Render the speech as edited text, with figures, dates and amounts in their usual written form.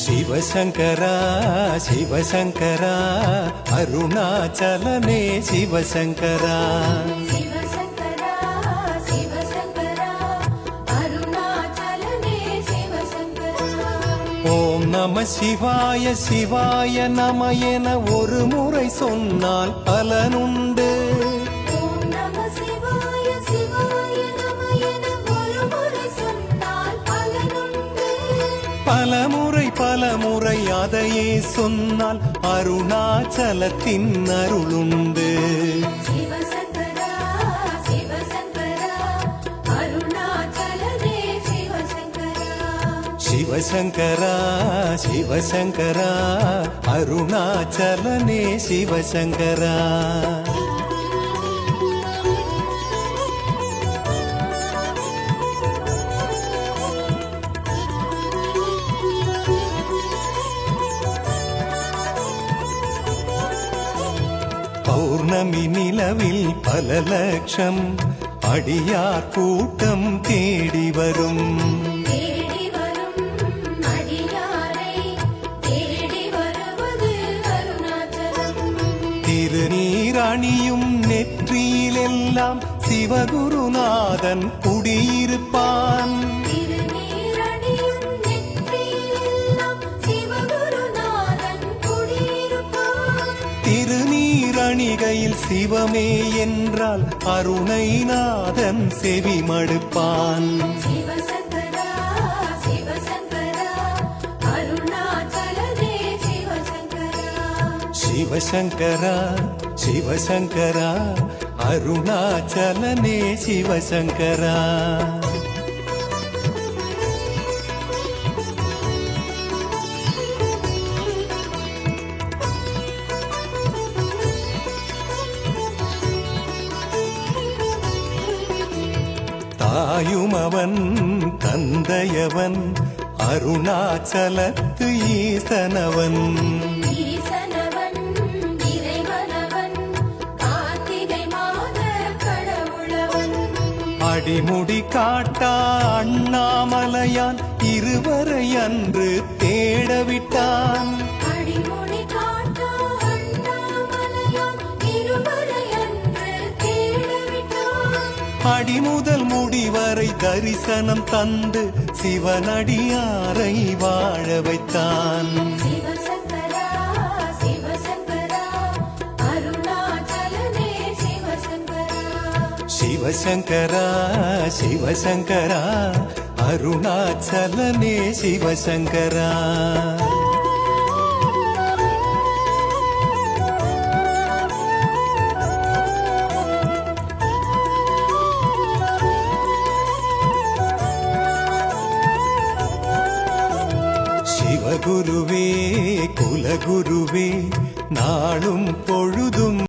சிவசங்கரா சிவசங்கரா அருணாச்சலனே சிவசங்கரா ஓம் நம சிவாய சிவாய நம என ஒரு முறை சொன்னால் பலனுண்டு. பலமுறை அதையே சொன்னால் அருணாச்சலத்தின் அருளுண்டு. சிவசங்கரா சிவசங்கரா அருணாச்சலனே சிவசங்கரா பௌர்ணமி நிலவில் பல லட்சம் அடியார் கூட்டம் தேடி வரும். திருநீரணியும் நெற்றியிலெல்லாம் சிவகுருநாதன் குடியிருப்பான். திருநீரணிகையில் சிவமே என்றால் அருணைநாதன் செவி மடுப்பான். சிவசங்கரா சிவசங்கரா அருணாச்சலனே சிவசங்கரா தாயுமவன் தந்தையவன் அருணாச்சலத்து ஈசனவன். அடிமுடி காட்டா அண்ணாமலையான் இருவரை அன்று தேடவிட்டான். அடிமுதல் முடிவரை தரிசனம் தந்து சிவனடியாரை வாழ வைத்தான். சிவசங்கரா சிவசங்கரா அருணாச்சலனே சிவசங்கரா சிவகுருவே குலகுருவே நாளும் பொழுதும்